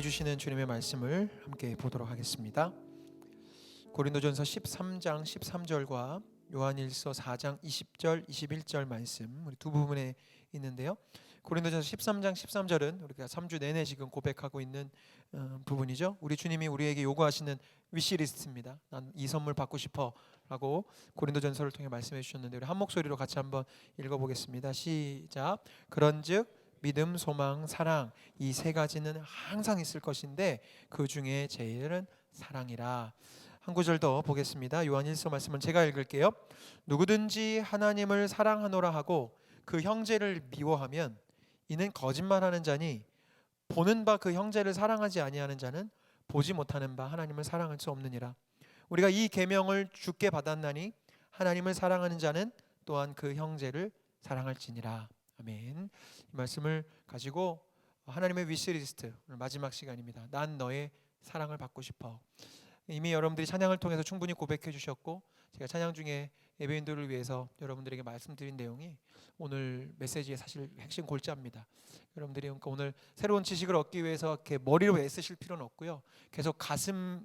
주시는 주님의 말씀을 함께 보도록 하겠습니다. 고린도전서 13장 13절과 요한일서 4장 20절 21절 말씀 우리 두 부분에 있는데요. 고린도전서 13장 13절은 우리가 3주 내내 지금 고백하고 있는 부분이죠. 우리 주님이 우리에게 요구하시는 위시리스트입니다. 난 이 선물 받고 싶어 라고 고린도전서를 통해 말씀해 주셨는데 우리 한 목소리로 같이 한번 읽어보겠습니다. 시작. 그런즉 믿음, 소망, 사랑 이 세 가지는 항상 있을 것인데 그 중에 제일은 사랑이라. 한 구절 더 보겠습니다. 요한일서 말씀은 제가 읽을게요. 누구든지 하나님을 사랑하노라 하고 그 형제를 미워하면 이는 거짓말하는 자니 보는 바 그 형제를 사랑하지 아니하는 자는 보지 못하는 바 하나님을 사랑할 수 없느니라. 우리가 이 계명을 주께 받았나니 하나님을 사랑하는 자는 또한 그 형제를 사랑할지니라. 아멘. 이 말씀을 가지고 하나님의 위시리스트 오늘 마지막 시간입니다. 난 너의 사랑을 받고 싶어. 이미 여러분들이 찬양을 통해서 충분히 고백해 주셨고 제가 찬양 중에 예배인들을 위해서 여러분들에게 말씀드린 내용이 오늘 메시지의 사실 핵심 골자입니다. 여러분들이 그러니까 오늘 새로운 지식을 얻기 위해서 이렇게 머리로 애쓰실 필요는 없고요. 계속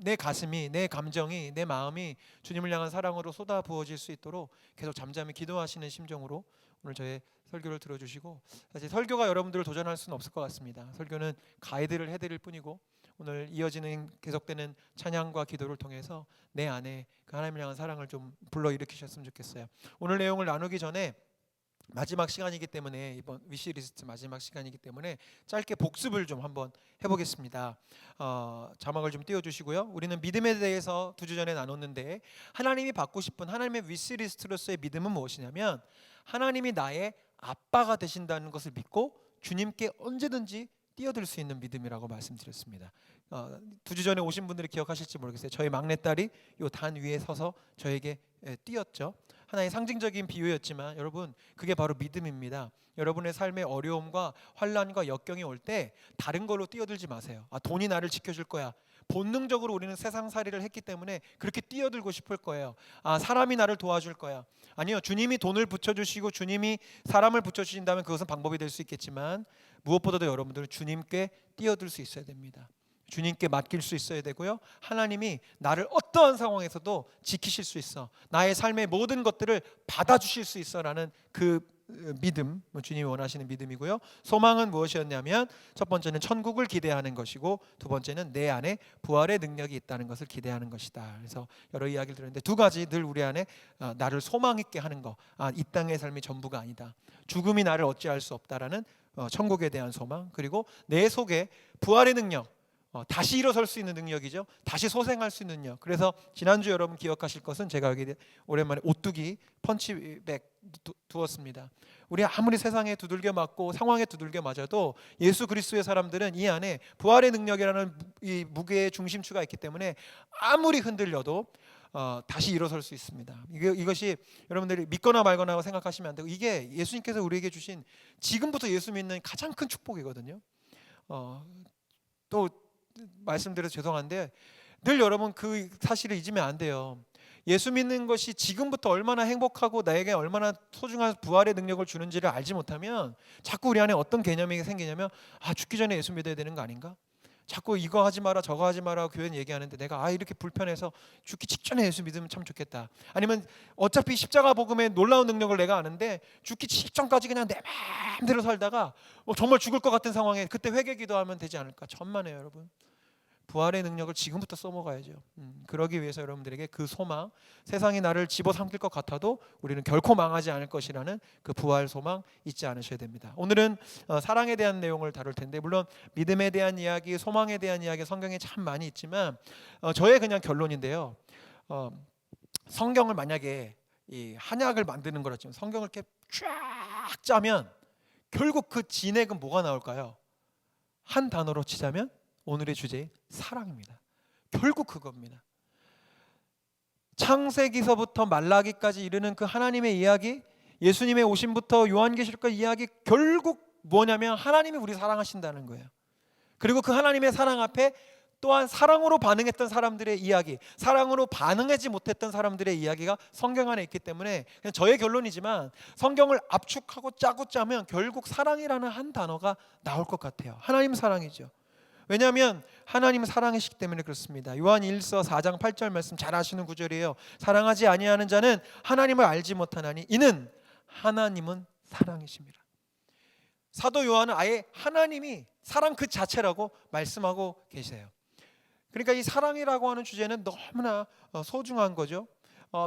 내 가슴이, 내 감정이, 내 마음이 주님을 향한 사랑으로 쏟아 부어질 수 있도록 계속 잠잠히 기도하시는 심정으로 오늘 저의 설교를 들어주시고, 사실 설교가 여러분들을 도전할 수는 없을 것 같습니다. 설교는 가이드를 해드릴 뿐이고 오늘 이어지는 계속되는 찬양과 기도를 통해서 내 안에 그 하나님을 향한 사랑을 좀 불러일으키셨으면 좋겠어요. 오늘 내용을 나누기 전에 마지막 시간이기 때문에 이번 위시리스트 마지막 시간이기 때문에 짧게 복습을 좀 한번 해보겠습니다. 자막을 좀 띄워주시고요. 우리는 믿음에 대해서 2주 전에 나눴는데 하나님이 받고 싶은 하나님의 위시리스트로서의 믿음은 무엇이냐면 하나님이 나의 아빠가 되신다는 것을 믿고 주님께 언제든지 뛰어들 수 있는 믿음이라고 말씀드렸습니다. 2주 전에 오신 분들이 기억하실지 모르겠어요. 저희 막내딸이 이 단 위에 서서 저에게 뛰었죠. 하나의 상징적인 비유였지만 여러분 그게 바로 믿음입니다. 여러분의 삶의 어려움과 환난과 역경이 올 때 다른 걸로 뛰어들지 마세요. 돈이 나를 지켜줄 거야. 본능적으로 우리는 세상살이를 했기 때문에 그렇게 뛰어들고 싶을 거예요. 사람이 나를 도와줄 거야. 아니요, 주님이 돈을 붙여주시고 주님이 사람을 붙여주신다면 그것은 방법이 될 수 있겠지만 무엇보다도 여러분들은 주님께 뛰어들 수 있어야 됩니다. 주님께 맡길 수 있어야 되고요. 하나님이 나를 어떠한 상황에서도 지키실 수 있어. 나의 삶의 모든 것들을 받아주실 수 있어라는 그 믿음, 주님이 원하시는 믿음이고요. 소망은 무엇이었냐면 첫 번째는 천국을 기대하는 것이고 두 번째는 내 안에 부활의 능력이 있다는 것을 기대하는 것이다. 그래서 여러 이야기를 들었는데 두 가지 늘 우리 안에 나를 소망 있게 하는 거. 이 땅의 삶이 전부가 아니다. 죽음이 나를 어찌할 수 없다라는 천국에 대한 소망, 그리고 내 속에 부활의 능력, 다시 일어설 수 있는 능력이죠. 다시 소생할 수 있는 능력. 그래서 지난주 여러분 기억하실 것은 제가 여기 오랜만에 오뚜기 펀치백 두었습니다. 우리 아무리 세상에 두들겨 맞고 상황에 두들겨 맞아도 예수 그리스도의 사람들은 이 안에 부활의 능력이라는 이 무게의 중심추가 있기 때문에 아무리 흔들려도 다시 일어설 수 있습니다. 이것이 여러분들이 믿거나 말거나 생각하시면 안 되고 이게 예수님께서 우리에게 주신 지금부터 예수 믿는 가장 큰 축복이거든요. 또 말씀드려서 죄송한데 늘 여러분 그 사실을 잊으면 안 돼요. 예수 믿는 것이 지금부터 얼마나 행복하고 나에게 얼마나 소중한 부활의 능력을 주는지를 알지 못하면 자꾸 우리 안에 어떤 개념이 생기냐면 죽기 전에 예수 믿어야 되는 거 아닌가? 자꾸 이거 하지 마라 저거 하지 마라 교회는 얘기하는데 내가 이렇게 불편해서 죽기 직전에 예수 믿으면 참 좋겠다. 아니면 어차피 십자가 복음의 놀라운 능력을 내가 아는데 죽기 직전까지 그냥 내 마음대로 살다가 정말 죽을 것 같은 상황에 그때 회개 기도하면 되지 않을까? 천만에요 여러분. 부활의 능력을 지금부터 써먹어야죠. 그러기 위해서 여러분들에게 그 소망, 세상이 나를 집어삼킬 것 같아도 우리는 결코 망하지 않을 것이라는 그 부활 소망 잊지 않으셔야 됩니다. 오늘은 사랑에 대한 내용을 다룰 텐데 물론 믿음에 대한 이야기, 소망에 대한 이야기 성경에 참 많이 있지만 저의 그냥 결론인데요. 성경을 만약에 이 한약을 만드는 거라 치면 성경을 이렇게 쫙 짜면 결국 그 진액은 뭐가 나올까요? 한 단어로 치자면 오늘의 주제인 사랑입니다. 결국 그겁니다. 창세기서부터 말라기까지 이르는 그 하나님의 이야기, 예수님의 오심부터 요한계시록까지 이야기 결국 뭐냐면 하나님이 우리 사랑하신다는 거예요. 그리고 그 하나님의 사랑 앞에 또한 사랑으로 반응했던 사람들의 이야기, 사랑으로 반응하지 못했던 사람들의 이야기가 성경 안에 있기 때문에 그냥 저의 결론이지만 성경을 압축하고 짜고 짜면 결국 사랑이라는 한 단어가 나올 것 같아요. 하나님 사랑이죠. 왜냐하면 하나님은 사랑이시기 때문에 그렇습니다. 요한 1서 4장 8절 말씀 잘 아시는 구절이에요. 사랑하지 아니하는 자는 하나님을 알지 못하나니 이는 하나님은 사랑이십니다. 사도 요한은 아예 하나님이 사랑 그 자체라고 말씀하고 계세요. 그러니까 이 사랑이라고 하는 주제는 너무나 소중한 거죠.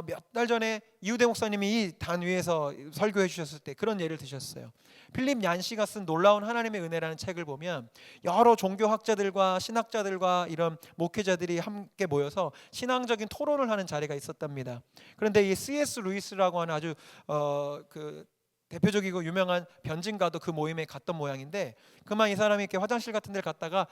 몇 달 전에 이우대 목사님이 이 단위에서 설교해 주셨을 때 그런 예를 드셨어요. 필립 얀시가 쓴 놀라운 하나님의 은혜라는 책을 보면 여러 종교학자들과 신학자들과 이런 목회자들이 함께 모여서 신앙적인 토론을 하는 자리가 있었답니다. 그런데 이 C.S. 루이스라고 하는 아주 그 대표적이고 유명한 변증가도 그 모임에 갔던 모양인데, 그만 이 사람이 이렇게 화장실 같은 데를 갔다가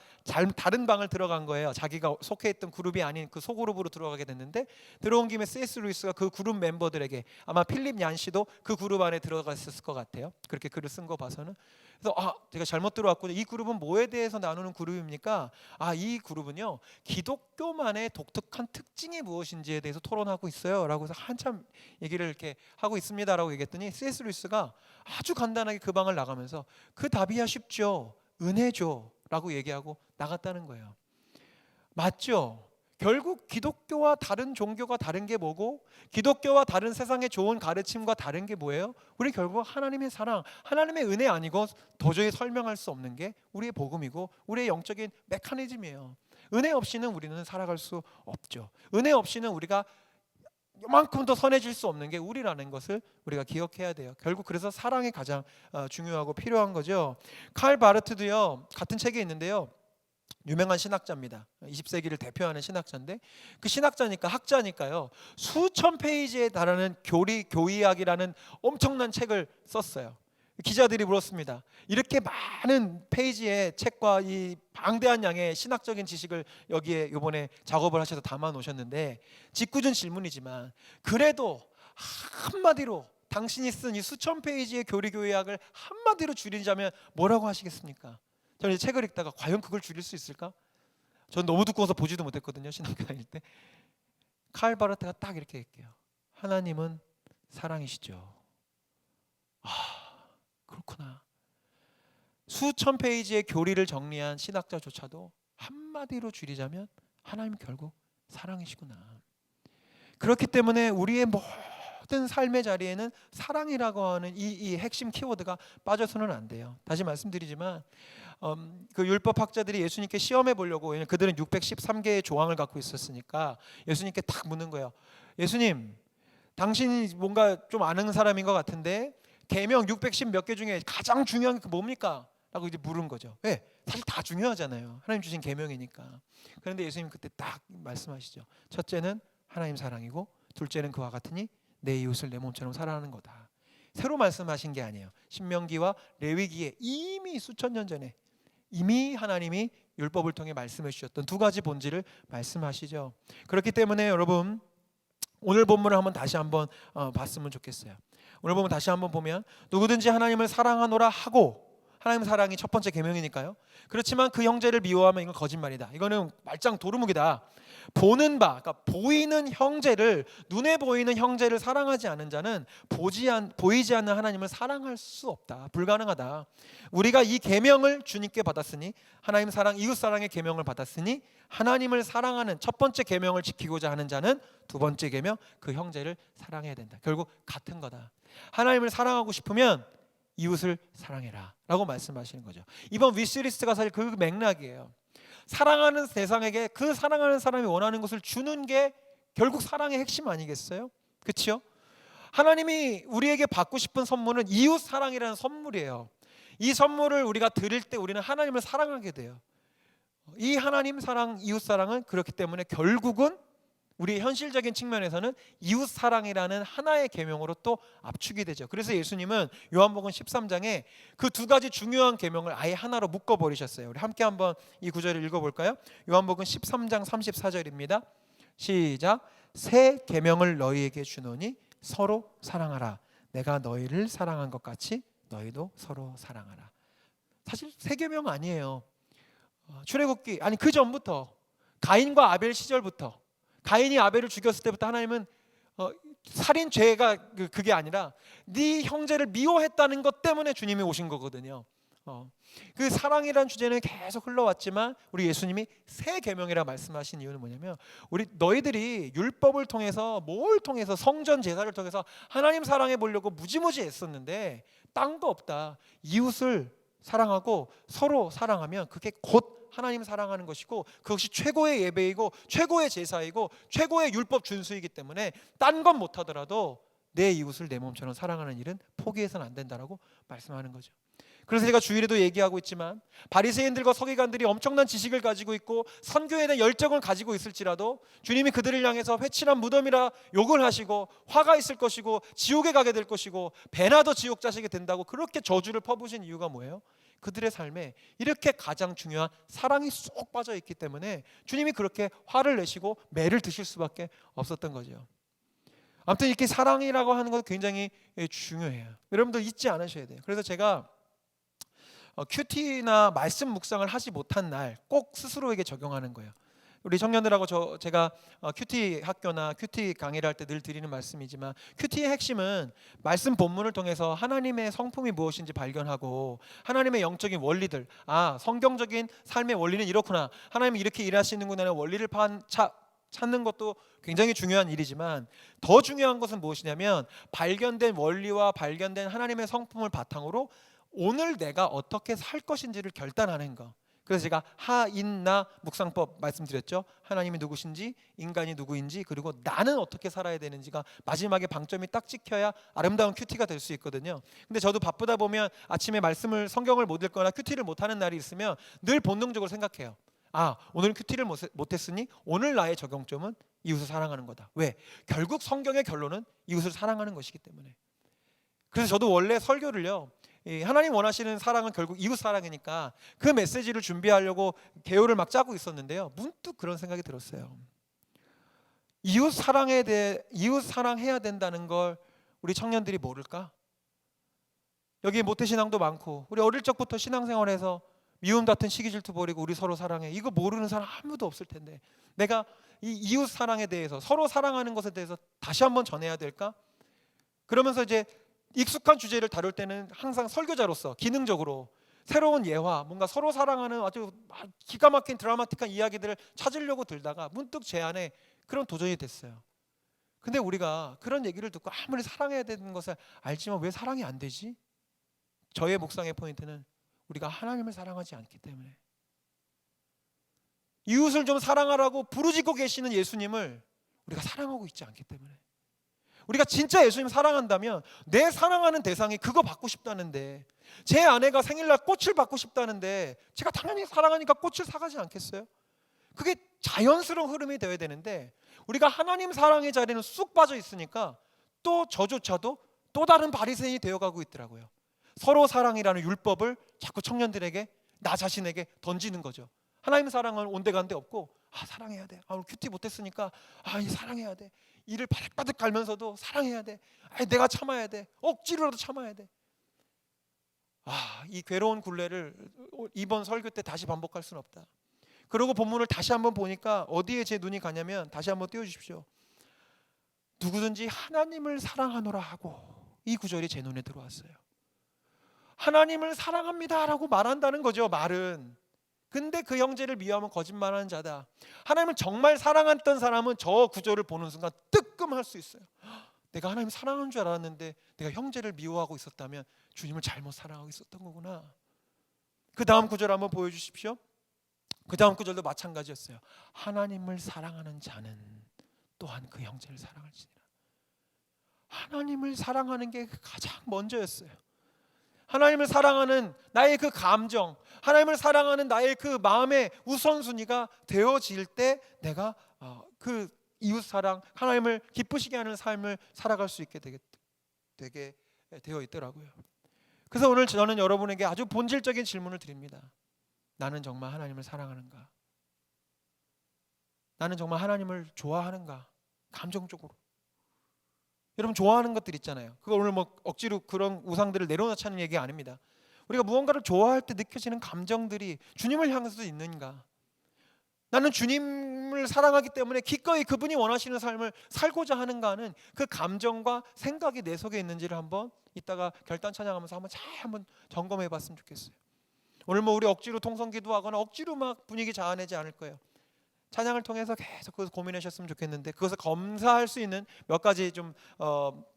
다른 방을 들어간 거예요. 자기가 속해 있던 그룹이 아닌 그 소그룹으로 들어가게 됐는데, 들어온 김에 C.S. 루이스가 그 그룹 멤버들에게, 아마 필립 얀시도 그 그룹 안에 들어갔을 것 같아요. 그렇게 글을 쓴 거 봐서는. 그래서 제가 잘못 들어왔군요. 이 그룹은 뭐에 대해서 나누는 그룹입니까? 이 그룹은요, 기독교만의 독특한 특징이 무엇인지에 대해서 토론하고 있어요 라고 해서 한참 얘기를 이렇게 하고 있습니다 라고 얘기했더니, C.S. 루이스가 아주 간단하게 그 방을 나가면서 그 답이야 쉽죠, 은혜죠 라고 얘기하고 나갔다는 거예요. 맞죠? 결국 기독교와 다른 종교가 다른 게 뭐고, 기독교와 다른 세상의 좋은 가르침과 다른 게 뭐예요? 우리 결국 하나님의 사랑, 하나님의 은혜 아니고 도저히 설명할 수 없는 게 우리의 복음이고 우리의 영적인 메커니즘이에요. 은혜 없이는 우리는 살아갈 수 없죠. 은혜 없이는 우리가 요만큼 더 선해질 수 없는 게 우리라는 것을 우리가 기억해야 돼요. 결국 그래서 사랑이 가장 중요하고 필요한 거죠. 칼 바르트도요, 같은 책에 있는데요, 유명한 신학자입니다. 20세기를 대표하는 신학자인데, 그 신학자니까 학자니까요, 수천 페이지에 달하는 교의학이라는 엄청난 책을 썼어요. 기자들이 물었습니다. 이렇게 많은 페이지의 책과 이 방대한 양의 신학적인 지식을 여기에 이번에 작업을 하셔서 담아 놓으셨는데, 짓궂은 질문이지만 그래도 한마디로 당신이 쓴 이 수천 페이지의 교리교의학을 한마디로 줄이자면 뭐라고 하시겠습니까? 저는 이 책을 읽다가 과연 그걸 줄일 수 있을까? 전 너무 두꺼워서 보지도 못했거든요, 신학교 다닐 때. 칼 바르트가 딱 이렇게 얘기해요. 하나님은 사랑이시죠. 그렇구나. 수천 페이지의 교리를 정리한 신학자조차도 한마디로 줄이자면 하나님 결국 사랑이시구나. 그렇기 때문에 우리의 모든 삶의 자리에는 사랑이라고 하는 이 핵심 키워드가 빠져서는 안 돼요. 다시 말씀드리지만 그 율법학자들이 예수님께 시험해 보려고, 왜냐하면 그들은 613개의 조항을 갖고 있었으니까 예수님께 딱 묻는 거예요. 예수님, 당신이 뭔가 좀 아는 사람인 것 같은데 계명 610 몇 개 중에 가장 중요한 게 뭡니까? 라고 이제 물은 거죠. 왜? 사실 다 중요하잖아요. 하나님 주신 계명이니까. 그런데 예수님 그때 딱 말씀하시죠. 첫째는 하나님 사랑이고, 둘째는 그와 같으니 내 이웃을 내 몸처럼 사랑하는 거다. 새로 말씀하신 게 아니에요. 신명기와 레위기에 이미 수천 년 전에 이미 하나님이 율법을 통해 말씀해 주셨던 두 가지 본질을 말씀하시죠. 그렇기 때문에 여러분, 오늘 본문을 다시 한번 봤으면 좋겠어요. 오늘 보면 다시 한번 보면, 누구든지 하나님을 사랑하노라 하고, 하나님 사랑이 첫 번째 계명이니까요. 그렇지만 그 형제를 미워하면 이건 거짓말이다. 이거는 말짱 도루묵이다. 보는 바, 그러니까 보이는 형제를, 눈에 보이는 형제를 사랑하지 않은 자는 보이지 않는 하나님을 사랑할 수 없다. 불가능하다. 우리가 이 계명을 주님께 받았으니, 하나님 사랑, 이웃 사랑의 계명을 받았으니, 하나님을 사랑하는 첫 번째 계명을 지키고자 하는 자는 두 번째 계명, 그 형제를 사랑해야 된다. 결국 같은 거다. 하나님을 사랑하고 싶으면 이웃을 사랑해라 라고 말씀하시는 거죠. 이번 위시리스트가 사실 그 맥락이에요. 사랑하는 대상에게 그 사랑하는 사람이 원하는 것을 주는 게 결국 사랑의 핵심 아니겠어요? 그렇죠? 하나님이 우리에게 받고 싶은 선물은 이웃 사랑이라는 선물이에요. 이 선물을 우리가 드릴 때 우리는 하나님을 사랑하게 돼요. 이 하나님 사랑, 이웃 사랑은 그렇기 때문에 결국은 우리 현실적인 측면에서는 이웃 사랑이라는 하나의 계명으로 또 압축이 되죠. 그래서 예수님은 요한복음 13장에 그 두 가지 중요한 계명을 아예 하나로 묶어 버리셨어요. 우리 함께 한번 이 구절을 읽어 볼까요? 요한복음 13장 34절입니다. 시작. 새 계명을 너희에게 주노니 서로 사랑하라. 내가 너희를 사랑한 것 같이 너희도 서로 사랑하라. 사실 새 계명 아니에요. 출애굽기, 아니 그 전부터, 가인과 아벨 시절부터, 가인이 아벨을 죽였을 때부터 하나님은 살인 죄가 그게 아니라 네 형제를 미워했다는 것 때문에 주님이 오신 거거든요. 그 사랑이라는 주제는 계속 흘러왔지만 우리 예수님이 새 계명이라 말씀하신 이유는 뭐냐면 우리 너희들이 율법을 통해서 뭘 통해서 성전 제사를 통해서 하나님 사랑해 보려고 무지무지 애썼는데 딴 거 없다. 이웃을 사랑하고 서로 사랑하면 그게 곧 하나님 사랑하는 것이고 그것이 최고의 예배이고 최고의 제사이고 최고의 율법 준수이기 때문에 딴 건 못하더라도 내 이웃을 내 몸처럼 사랑하는 일은 포기해서는 안 된다라고 말씀하는 거죠. 그래서 제가 주일에도 얘기하고 있지만 바리새인들과 서기관들이 엄청난 지식을 가지고 있고 선교에 대한 열정을 가지고 있을지라도 주님이 그들을 향해서 회칠한 무덤이라 욕을 하시고 화가 있을 것이고 지옥에 가게 될 것이고 배나 더 지옥 자식이 된다고 그렇게 저주를 퍼부으신 이유가 뭐예요? 그들의 삶에 이렇게 가장 중요한 사랑이 쏙 빠져 있기 때문에 주님이 그렇게 화를 내시고 매를 드실 수밖에 없었던 거죠. 아무튼 이렇게 사랑이라고 하는 것은 굉장히 중요해요. 여러분들 잊지 않으셔야 돼요. 그래서 제가 큐티나 말씀 묵상을 하지 못한 날 꼭 스스로에게 적용하는 거예요. 우리 청년들하고 제가 큐티 학교나 큐티 강의를 할 때 늘 드리는 말씀이지만 큐티의 핵심은 말씀 본문을 통해서 하나님의 성품이 무엇인지 발견하고 하나님의 영적인 원리들, 성경적인 삶의 원리는 이렇구나, 하나님이 이렇게 일하시는구나의 원리를 찾는 것도 굉장히 중요한 일이지만 더 중요한 것은 무엇이냐면 발견된 원리와 발견된 하나님의 성품을 바탕으로 오늘 내가 어떻게 살 것인지를 결단하는 거. 그래서 제가 하인나 묵상법 말씀드렸죠. 하나님이 누구신지, 인간이 누구인지, 그리고 나는 어떻게 살아야 되는지가 마지막에 방점이 딱 찍혀야 아름다운 큐티가 될 수 있거든요. 근데 저도 바쁘다 보면 아침에 성경을 못 읽거나 큐티를 못하는 날이 있으면 늘 본능적으로 생각해요. 오늘 큐티를 못했으니 오늘 나의 적용점은 이웃을 사랑하는 거다. 왜? 결국 성경의 결론은 이웃을 사랑하는 것이기 때문에. 그래서 저도 원래 설교를요, 하나님 원하시는 사랑은 결국 이웃 사랑이니까 그 메시지를 준비하려고 개요를 막 짜고 있었는데요, 문득 그런 생각이 들었어요. 이웃 사랑해야 된다는 걸 우리 청년들이 모를까? 여기 모태신앙도 많고 우리 어릴 적부터 신앙생활에서 미움 같은 시기 질투 버리고 우리 서로 사랑해, 이거 모르는 사람 아무도 없을 텐데 내가 이 이웃 사랑에 대해서, 서로 사랑하는 것에 대해서 다시 한번 전해야 될까? 그러면서 이제 익숙한 주제를 다룰 때는 항상 설교자로서 기능적으로 새로운 예화, 뭔가 서로 사랑하는 아주 기가 막힌 드라마틱한 이야기들을 찾으려고 들다가 문득 제 안에 그런 도전이 됐어요. 근데 우리가 그런 얘기를 듣고 아무리 사랑해야 되는 것을 알지만 왜 사랑이 안 되지? 저의 묵상의 포인트는 우리가 하나님을 사랑하지 않기 때문에, 이웃을 좀 사랑하라고 부르짖고 계시는 예수님을 우리가 사랑하고 있지 않기 때문에. 우리가 진짜 예수님 사랑한다면 내 사랑하는 대상이 그거 받고 싶다는데, 제 아내가 생일날 꽃을 받고 싶다는데 제가 당연히 사랑하니까 꽃을 사가지 않겠어요? 그게 자연스러운 흐름이 되어야 되는데 우리가 하나님 사랑의 자리는 쑥 빠져 있으니까 또 저조차도 또 다른 바리새인이 되어가고 있더라고요. 서로 사랑이라는 율법을 자꾸 청년들에게, 나 자신에게 던지는 거죠. 하나님 사랑은 온데간데 없고 사랑해야 돼. 오늘 큐티 못했으니까 사랑해야 돼. 이를 바득바득 갈면서도 사랑해야 돼. 내가 참아야 돼. 억지로라도 참아야 돼. 이 괴로운 굴레를 이번 설교 때 다시 반복할 수는 없다. 그리고 본문을 다시 한번 보니까 어디에 제 눈이 가냐면, 다시 한번 띄워주십시오. 누구든지 하나님을 사랑하노라 하고, 이 구절이 제 눈에 들어왔어요. 하나님을 사랑합니다라고 말한다는 거죠, 말은. 근데 그 형제를 미워하면 거짓말하는 자다. 하나님을 정말 사랑했던 사람은 저 구절을 보는 순간 뜨끔할 수 있어요. 내가 하나님 사랑하는 줄 알았는데 내가 형제를 미워하고 있었다면 주님을 잘못 사랑하고 있었던 거구나. 그 다음 구절 한번 보여주십시오. 그 다음 구절도 마찬가지였어요. 하나님을 사랑하는 자는 또한 그 형제를 사랑할지니라. 하나님을 사랑하는 게 가장 먼저였어요. 하나님을 사랑하는 나의 그 감정, 하나님을 사랑하는 나의 그 마음의 우선순위가 되어질 때 내가 그 이웃 사랑, 하나님을 기쁘시게 하는 삶을 살아갈 수 있게 되게 되어 있더라고요. 그래서 오늘 저는 여러분에게 아주 본질적인 질문을 드립니다. 나는 정말 하나님을 사랑하는가? 나는 정말 하나님을 좋아하는가? 감정적으로. 여러분 좋아하는 것들 있잖아요. 그거 오늘 억지로 그런 우상들을 내려놓자는 얘기 아닙니다. 우리가 무언가를 좋아할 때 느껴지는 감정들이 주님을 향해서도 있는가? 나는 주님을 사랑하기 때문에 기꺼이 그분이 원하시는 삶을 살고자 하는가 하는 그 감정과 생각이 내 속에 있는지를 한번 이따가 결단 찬양하면서 한번 잘 점검해 봤으면 좋겠어요. 오늘 뭐 우리 억지로 통성기도하거나 억지로 막 분위기 자아내지 않을 거예요. 찬양을 통해서 계속 그것을 고민하셨으면 좋겠는데, 그것을 검사할 수 있는 몇 가지 좀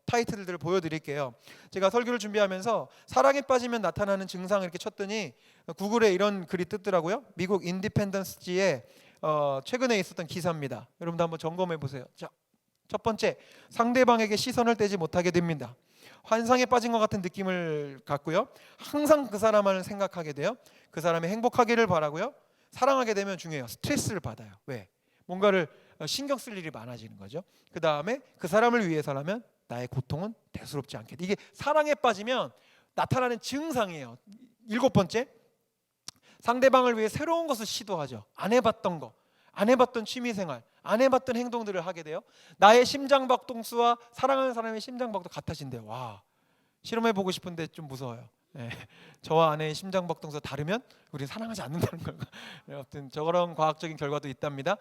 타이틀들을 보여드릴게요. 제가 설교를 준비하면서 사랑에 빠지면 나타나는 증상을 이렇게 쳤더니 구글에 이런 글이 뜨더라고요. 미국 인디펜던스지에 최근에 있었던 기사입니다. 여러분도 한번 점검해 보세요. 자, 첫 번째, 상대방에게 시선을 떼지 못하게 됩니다. 환상에 빠진 것 같은 느낌을 갖고요. 항상 그 사람을 생각하게 돼요. 그 사람이 행복하기를 바라고요. 사랑하게 되면 중요해요. 스트레스를 받아요. 왜? 뭔가를 신경 쓸 일이 많아지는 거죠. 그 다음에 그 사람을 위해서라면 나의 고통은 대수롭지 않게. 이게 사랑에 빠지면 나타나는 증상이에요. 7번째, 상대방을 위해 새로운 것을 시도하죠. 안 해봤던 거, 안 해봤던 취미생활, 안 해봤던 행동들을 하게 돼요. 나의 심장박동수와 사랑하는 사람의 심장박도 같아진대요. 와, 실험해보고 싶은데 좀 무서워요. 네. 저와 아내의 심장박동수가 다르면 우리는 사랑하지 않는다는 걸. 아무튼 저런 과학적인 결과도 있답니다.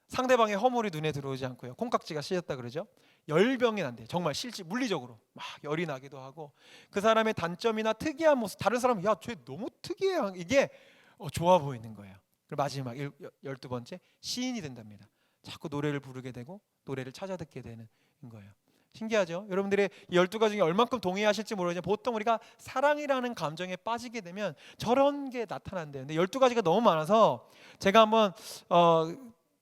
상대방의 허물이 눈에 들어오지 않고요. 콩깍지가 씌었다 그러죠. 열병이 난대요. 정말 실제 물리적으로 막 열이 나기도 하고, 그 사람의 단점이나 특이한 모습, 다른 사람은 야, 쟤 너무 특이해, 이게 좋아 보이는 거예요. 그리고 마지막 12번째, 시인이 된답니다. 자꾸 노래를 부르게 되고 노래를 찾아 듣게 되는 거예요. 신기하죠? 여러분들의 12가지 중에 얼만큼 동의하실지 모르겠지만 보통 우리가 사랑이라는 감정에 빠지게 되면 저런 게 나타난대요. 근데 12가지가 너무 많아서 제가 한번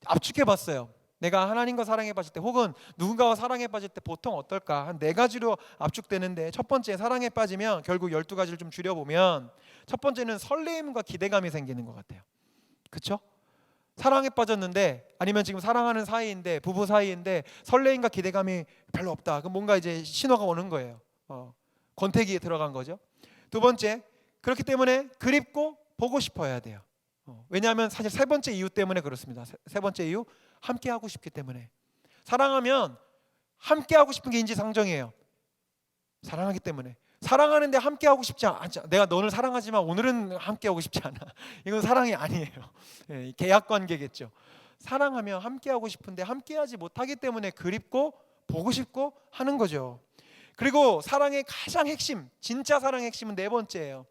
압축해 봤어요. 내가 하나님과 사랑에 빠질 때 혹은 누군가와 사랑에 빠질 때 보통 어떨까? 한 4가지로 압축되는데, 첫 번째, 사랑에 빠지면 결국 12가지를 좀 줄여보면 첫 번째는 설레임과 기대감이 생기는 것 같아요. 그렇죠? 사랑에 빠졌는데, 아니면 지금 사랑하는 사이인데, 부부 사이인데 설레임과 기대감이 별로 없다. 그럼 뭔가 이제 신호가 오는 거예요. 권태기에 들어간 거죠. 두 번째, 그렇기 때문에 그립고 보고 싶어야 돼요. 왜냐하면 사실 세 번째 이유 때문에 그렇습니다. 세 번째 이유, 함께 하고 싶기 때문에. 사랑하면 함께 하고 싶은 게 인지상정이에요. 사랑하기 때문에. 사랑하는데 함께 하고 싶지 않죠. 내가 너를 사랑하지만 오늘은 함께 하고 싶지 않아. 이건 사랑이 아니에요. 계약 관계겠죠. 사랑하면 함께 하고 싶은데 함께 하지 못하기 때문에 그립고 보고 싶고 하는 거죠. 그리고 사랑의 가장 핵심, 진짜 사랑의 핵심은 4번째예요.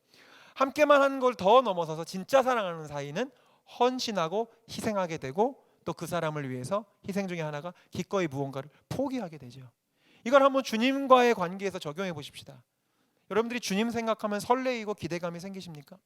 함께만 하는 걸 더 넘어서서 진짜 사랑하는 사이는 헌신하고 희생하게 되고, 또 그 사람을 위해서 희생 중에 하나가 기꺼이 무언가를 포기하게 되죠. 이걸 한번 주님과의 관계에서 적용해 보십시다. 여러분들이 주님 생각하면 설레이고 기대감이 생기십니까?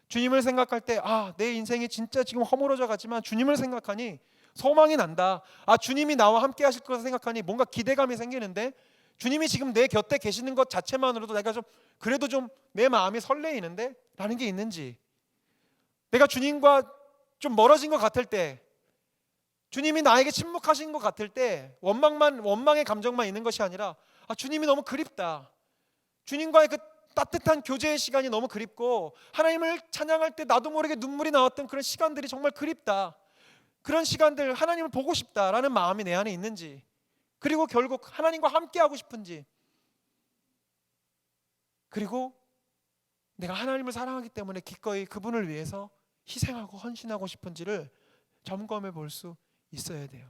주님을 생각할 때 내 인생이 진짜 지금 허물어져 갔지만 주님을 생각하니 소망이 난다. 주님이 나와 함께 하실 것을 생각하니 뭔가 기대감이 생기는데, 주님이 지금 내 곁에 계시는 것 자체만으로도 내가 좀 그래도 좀 내 마음이 설레이는데 라는 게 있는지, 내가 주님과 좀 멀어진 것 같을 때, 주님이 나에게 침묵하신 것 같을 때 원망의 감정만 있는 것이 아니라 주님이 너무 그립다. 주님과의 그 따뜻한 교제의 시간이 너무 그립고, 하나님을 찬양할 때 나도 모르게 눈물이 나왔던 그런 시간들이 정말 그립다. 그런 시간들, 하나님을 보고 싶다라는 마음이 내 안에 있는지, 그리고 결국 하나님과 함께 하고 싶은지, 그리고 내가 하나님을 사랑하기 때문에 기꺼이 그분을 위해서 희생하고 헌신하고 싶은지를 점검해 볼 수 있어야 돼요.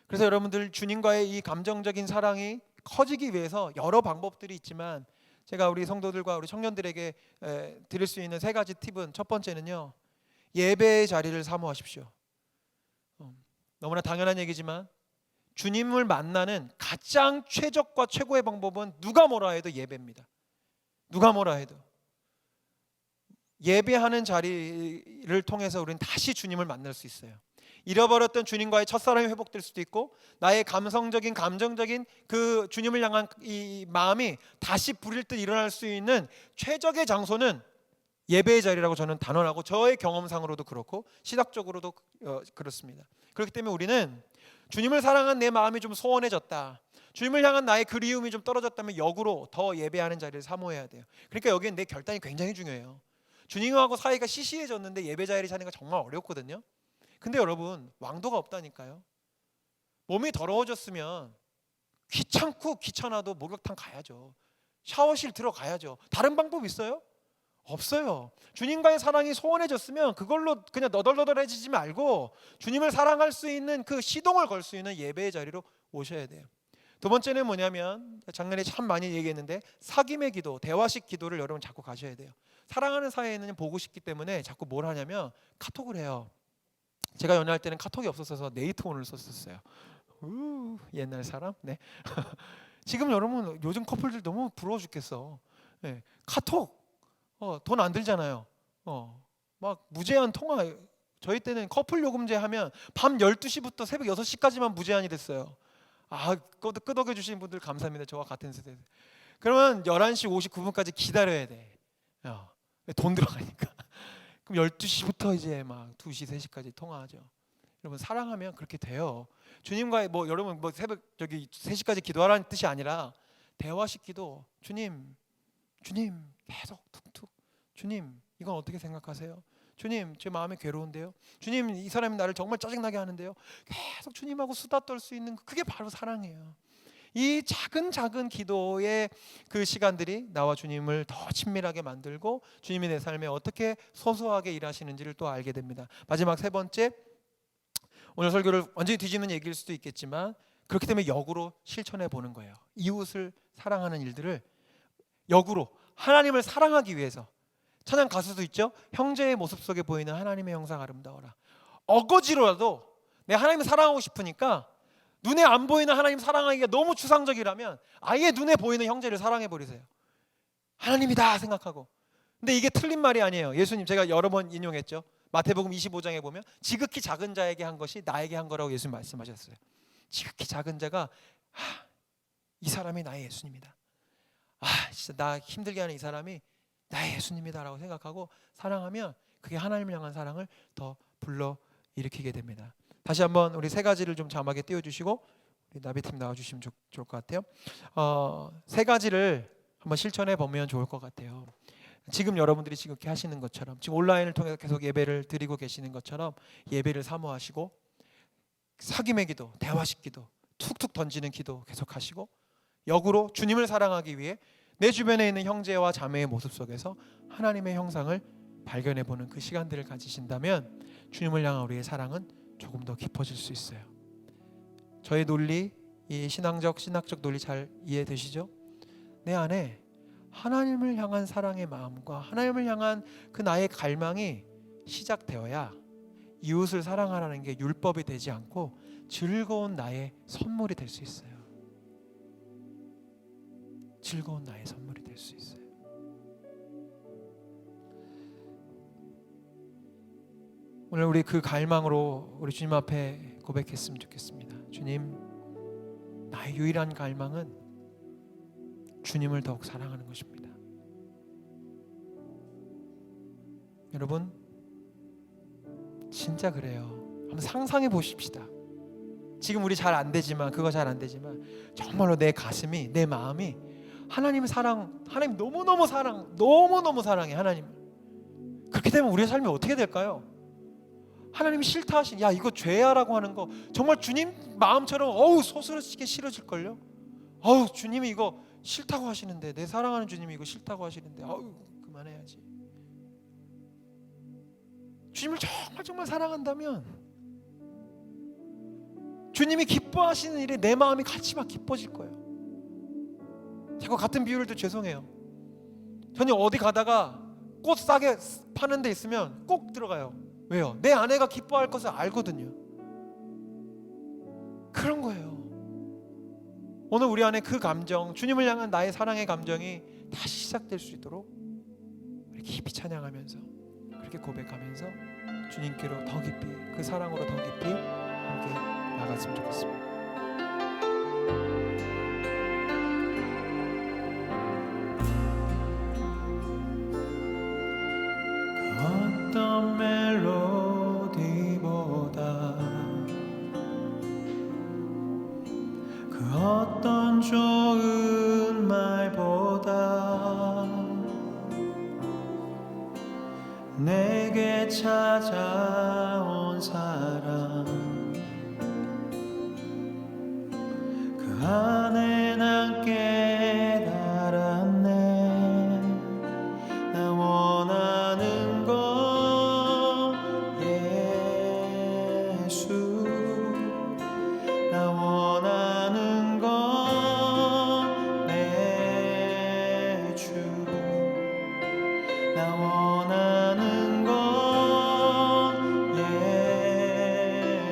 그래서 여러분들, 주님과의 이 감정적인 사랑이 커지기 위해서 여러 방법들이 있지만, 제가 우리 성도들과 우리 청년들에게 드릴 수 있는 3가지 팁은, 첫 번째는요, 예배의 자리를 사모하십시오. 너무나 당연한 얘기지만 주님을 만나는 가장 최적과 최고의 방법은 누가 뭐라 해도 예배입니다. 누가 뭐라 해도 예배하는 자리를 통해서 우리는 다시 주님을 만날 수 있어요. 잃어버렸던 주님과의 첫사랑이 회복될 수도 있고, 나의 감성적인 감정적인 그 주님을 향한 이 마음이 다시 불일 듯 일어날 수 있는 최적의 장소는 예배의 자리라고 저는 단언하고, 저의 경험상으로도 그렇고 시각적으로도 그렇습니다. 그렇기 때문에 우리는 주님을 사랑한 내 마음이 좀 소원해졌다, 주님을 향한 나의 그리움이 좀 떨어졌다면 역으로 더 예배하는 자리를 사모해야 돼요. 그러니까 여기엔 내 결단이 굉장히 중요해요. 주님하고 사이가 시시해졌는데 예배 자리를 찾는 건 정말 어렵거든요. 근데 여러분, 왕도가 없다니까요. 몸이 더러워졌으면 귀찮아도 목욕탕 가야죠. 샤워실 들어가야죠. 다른 방법 있어요? 없어요. 주님과의 사랑이 소원해졌으면 그걸로 그냥 너덜너덜해지지 말고 주님을 사랑할 수 있는 그 시동을 걸 수 있는 예배의 자리로 오셔야 돼요. 두 번째는 뭐냐면 작년에 참 많이 얘기했는데 사귐의 기도, 대화식 기도를 여러분 자꾸 가셔야 돼요. 사랑하는 사이에는 보고 싶기 때문에 자꾸 뭘 하냐면 카톡을 해요. 제가 연애할 때는 카톡이 없었어서 네이트온을 썼었어요. 옛날 사람? 네. 지금 여러분 요즘 커플들 너무 부러워 죽겠어. 네. 카톡 돈 안 들잖아요. 막 무제한 통화. 저희 때는 커플 요금제 하면 밤 12시부터 새벽 6시까지만 무제한이 됐어요. 끄덕여 주신 분들 감사합니다. 저와 같은 세대. 그러면 11시 59분까지 기다려야 돼. 돈 들어가니까. 그럼 12시부터 이제 막 2시, 3시까지 통화하죠. 여러분 사랑하면 그렇게 돼요. 주님과의 여러분 새벽 3시까지 기도하라는 뜻이 아니라 대화식 기도. 주님 계속 툭툭. 주님 이건 어떻게 생각하세요? 주님 제 마음이 괴로운데요. 주님 이 사람이 나를 정말 짜증나게 하는데요. 계속 주님하고 수다 떨 수 있는 그게 바로 사랑이에요. 이 작은 기도의 그 시간들이 나와 주님을 더 친밀하게 만들고 주님이 내 삶에 어떻게 소소하게 일하시는지를 또 알게 됩니다. 마지막 세 번째, 오늘 설교를 완전히 뒤집는 얘기일 수도 있겠지만 그렇기 때문에 역으로 실천해 보는 거예요. 이웃을 사랑하는 일들을 역으로 하나님을 사랑하기 위해서. 찬양 가수도 있죠. 형제의 모습 속에 보이는 하나님의 형상 아름다워라. 어거지로라도 내 하나님을 사랑하고 싶으니까 눈에 안 보이는 하나님 사랑하기가 너무 추상적이라면 아예 눈에 보이는 형제를 사랑해 버리세요. 하나님이다 생각하고. 근데 이게 틀린 말이 아니에요. 예수님 제가 여러 번 인용했죠. 마태복음 25장에 보면 지극히 작은 자에게 한 것이 나에게 한 거라고 예수님 말씀하셨어요. 지극히 작은 자가 이 사람이 나의 예수님이다. 진짜 나 힘들게 하는 이 사람이 나의 예수님이다라고 생각하고 사랑하면 그게 하나님을 향한 사랑을 더 불러일으키게 됩니다. 다시 한번 우리 세 가지를 좀 자막에 띄워주시고 우리 나비팀 나와주시면 좋을 것 같아요. 세 가지를 한번 실천해 보면 좋을 것 같아요. 지금 여러분들이 지극히 하시는 것처럼 지금 온라인을 통해서 계속 예배를 드리고 계시는 것처럼 예배를 사모하시고 사귐의 기도, 대화식 기도, 툭툭 던지는 기도 계속 하시고 역으로 주님을 사랑하기 위해 내 주변에 있는 형제와 자매의 모습 속에서 하나님의 형상을 발견해 보는 그 시간들을 가지신다면 주님을 향한 우리의 사랑은 조금 더 깊어질 수 있어요. 저의 논리, 이 신학적 논리 잘 이해되시죠? 내 안에 하나님을 향한 사랑의 마음과 하나님을 향한 그 나의 갈망이 시작되어야 이웃을 사랑하라는 게 율법이 되지 않고 즐거운 나의 선물이 될 수 있어요. 즐거운 나의 선물이 될 수 있어요. 오늘 우리 그 갈망으로 우리 주님 앞에 고백했으면 좋겠습니다. 주님, 나의 유일한 갈망은 주님을 더욱 사랑하는 것입니다. 여러분 진짜 그래요. 한번 상상해 보십시다. 지금 우리 잘 안 되지만 그거 잘 안 되지만 정말로 내 가슴이 내 마음이 하나님 사랑, 하나님 너무너무 사랑해 하나님. 그렇게 되면 우리의 삶이 어떻게 될까요? 하나님이 싫다 하신 이거 죄야라고 하는 거 정말 주님 마음처럼 소스러지게 싫어질걸요. 주님이 이거 싫다고 하시는데 내 사랑하는 주님이 이거 싫다고 하시는데 그만해야지. 주님을 정말 사랑한다면 주님이 기뻐하시는 일에 내 마음이 같이 막 기뻐질 거예요. 자꾸 같은 비유를 또 죄송해요. 저는 어디 가다가 꽃 싸게 파는 데 있으면 꼭 들어가요. 왜요? 내 아내가 기뻐할 것을 알거든요. 그런 거예요. 오늘 우리 안에 그 감정, 주님을 향한 나의 사랑의 감정이 다시 시작될 수 있도록 깊이 찬양하면서 그렇게 고백하면서 주님께로 더 깊이 그 사랑으로 더 깊이 함께 나갔으면 좋겠습니다. 어떤 멜로디보다 그 어떤 좋은 말보다 내게 찾아온 사랑 그 안에 난 깨달았네. 나 원하는 건 예수, 나 원하는 건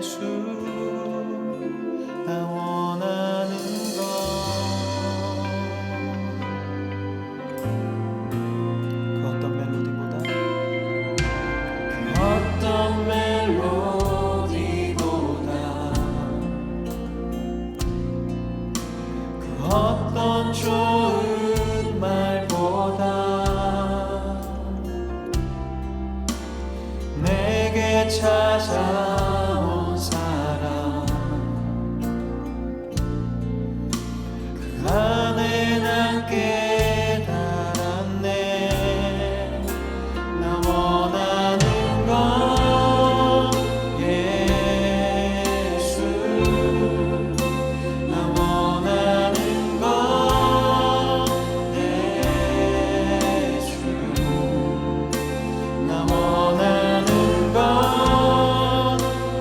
예수 나 원하는 것 그 어떤 멜로디보다 그 어떤 좋은 말보다 내게 찾아온 사랑 그 안에 난 깨달았네. 나 원하는 건 예수 나 원하는 건 예수 나 원하는 건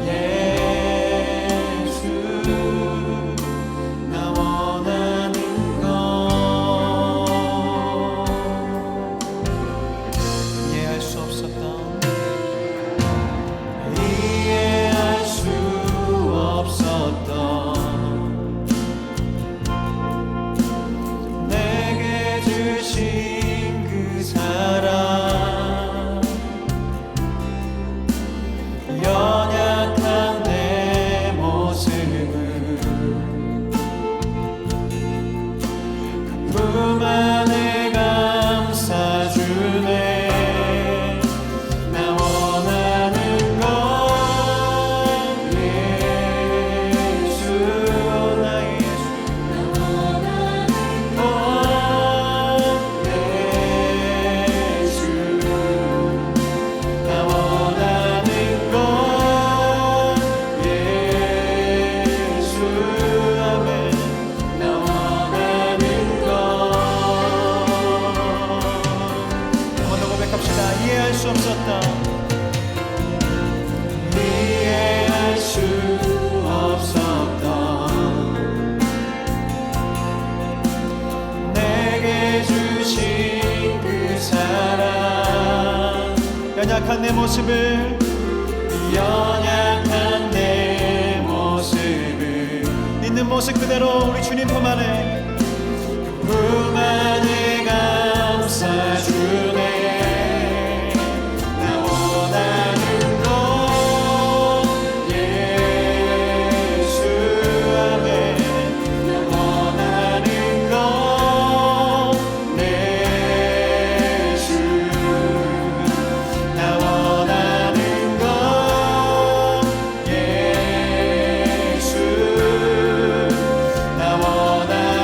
예수 나 원하는 건 이해할 수 없었던 이해할 수 없었던 내게 주신 그 사랑 연약한 내 모습을 그 품 안에 감싸주네. 나 원하는 건 예수 나 예수 나 원하는 건 예수 나 원하는 건 예수 아멘 나 원하는 건 한 번 더 고백합시다. 이해할 수 없었던 이해할 수 없었던 내게 주신 그 사랑 연약한 내 모습을 연약한 내 모습을 있는 모습 그대로 우리 주님 품 안에 품 안에 감싸주네. 나 원하는 건 예수 아멘 나 원하는 건 예수 나 원하는 건 예수 나 원하는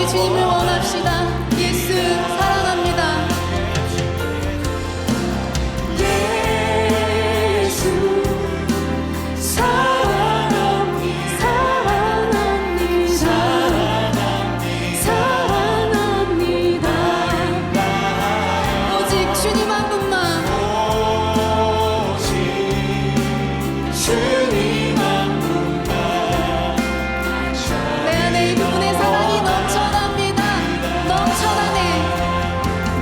주님을 원합시다. 예수 사랑합니다. 예수 사랑합니다. 사랑합니다. 오직 주님 한 분만. 오직 주님 한 분만. 내 안에 이 부분의 사랑이 넘쳐납니다. 넘쳐나네.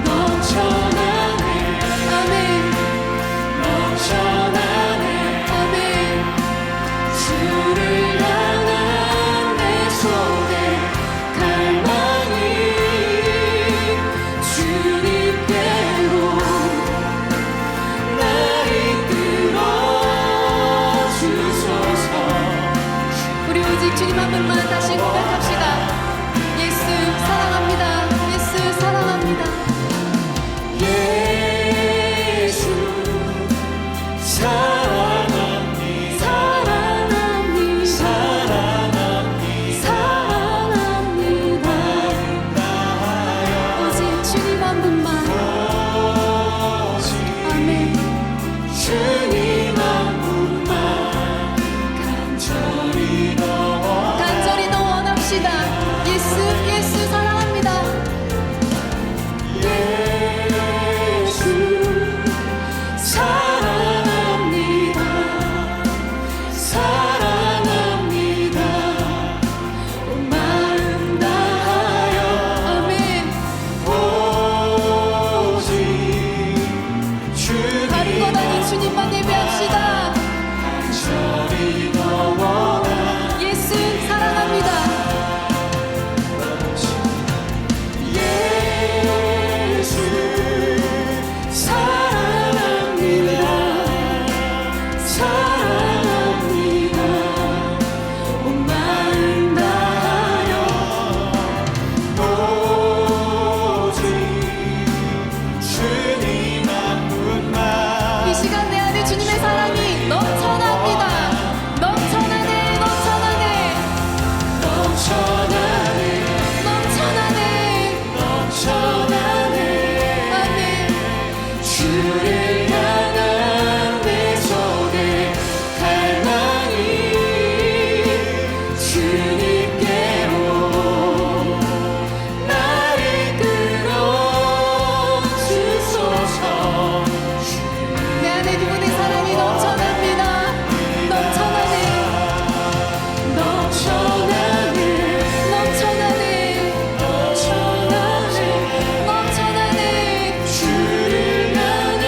넘쳐나네. 아멘. 넘쳐나네. 아멘. 주를 향한 내 손에 갈망이 주님께로 날 이끌어 주소서. 우리 오직 주님 한 분만 다시 고백합시다. 예수 사랑합니다. 예수 사랑합니다. 예수 사랑합니다. 사랑합니다. 사랑합니다. 오직 주님 한 분만. 아멘. 주님 한 분만 간절히 더 원합시다. 예수 예수 사랑합니다. 예수 사랑합니다. 사랑합니다. 온 마음 다하여 아멘. 오직 다른 것 아닌 주님만 예배합시다. 간절히 더 원하 예수 사랑합니다. 예수 사랑합니다. 사랑합니다. 온 마음 다하여 오직 주님 한 분만. 이 시간 내 안에 주님의 사랑이 넘쳐납니다. 넘쳐나네. 넘쳐나네. 넘쳐나네. 넘쳐나네. 넘쳐나네. 아멘. 주를 향한 내 손에 갈망이 주님께로 날 이끌어 주소서. 내 안에 그분의 사랑이 넘쳐납니다. 넘쳐나네. 넘쳐나네. 넘쳐나네. 넘쳐나네. 넘쳐나네. 주를 향한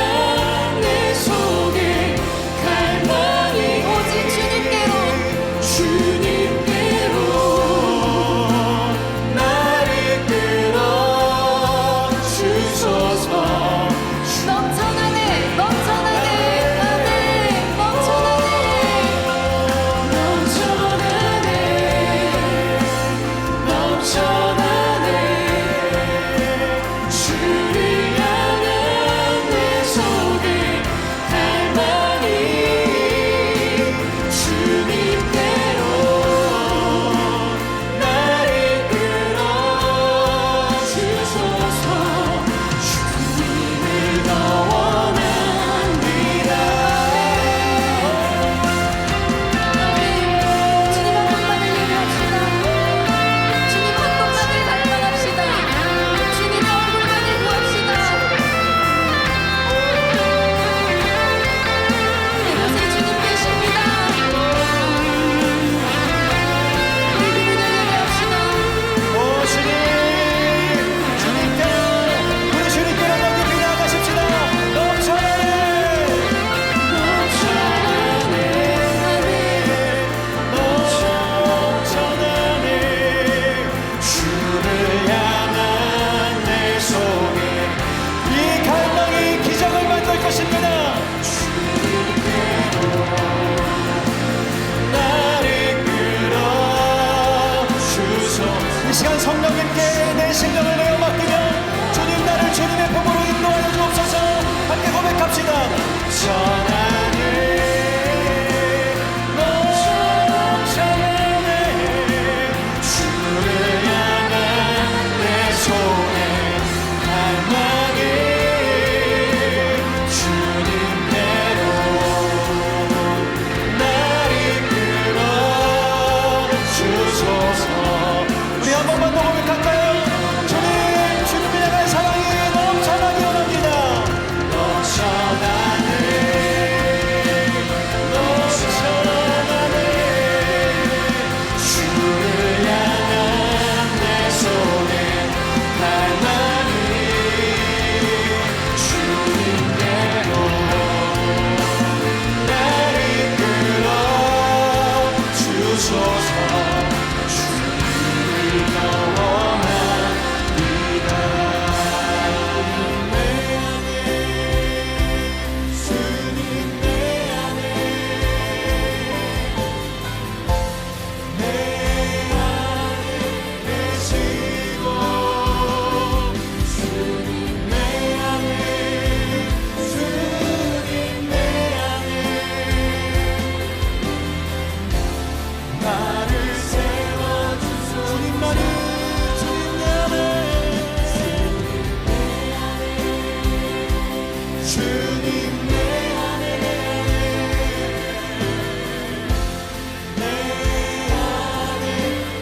주님 내 안에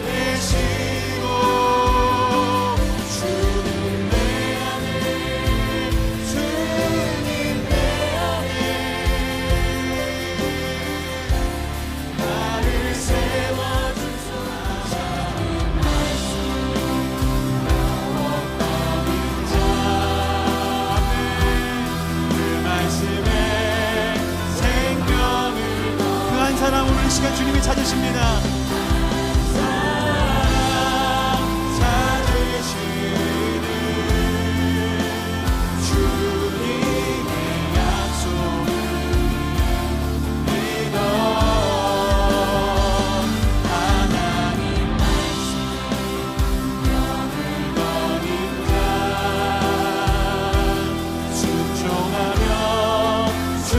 계시고 주님 내 안에 주님 내 안에 나를 세워주소서 사람 오늘 이 시간 주님이 찾으십니다. 찾으시는 주님의 약속을 믿어 하나님 말씀 영을 거니까 순종하며 주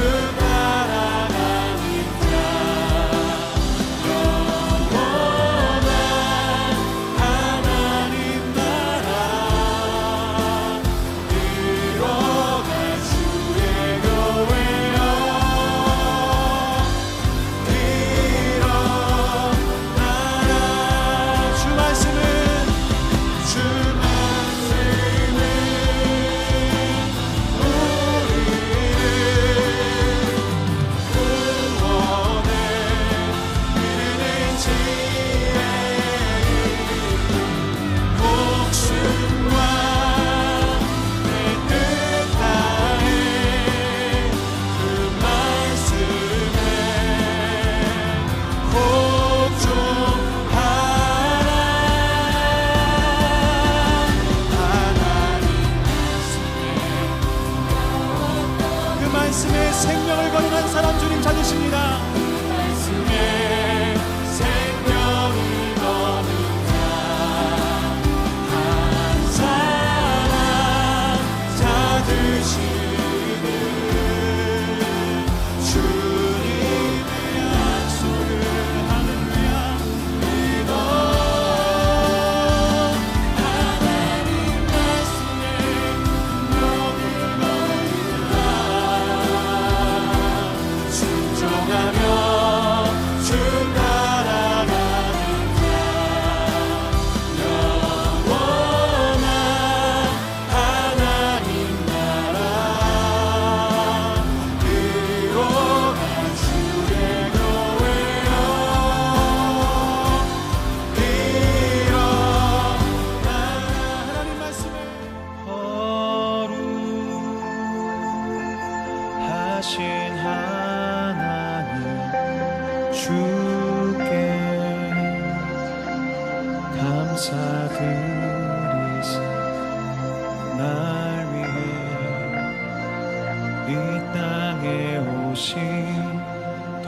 말씀에 생명을 거는 한 사람 주님 찾으십니다. 말씀에 생명을 거는 한 사람 찾으시는 주님의 약속을 할렐루야 믿어 하나님 말씀에 생명을 거는 순종하며 주 따라가는 자 영원한 하나님 나라 이로가 주의 교회여 일어나 하나님 말씀에 거룩하신 하나님 주께 감사드리세 날 위해 이 땅에 오신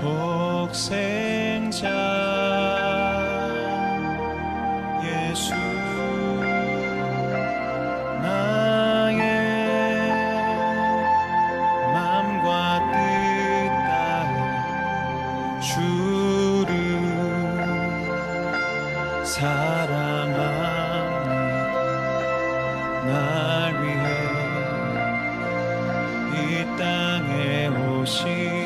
독생자 예수 나의 맘과 뜻 따라 주를 사랑합니다. 날 위해 이 땅에 오신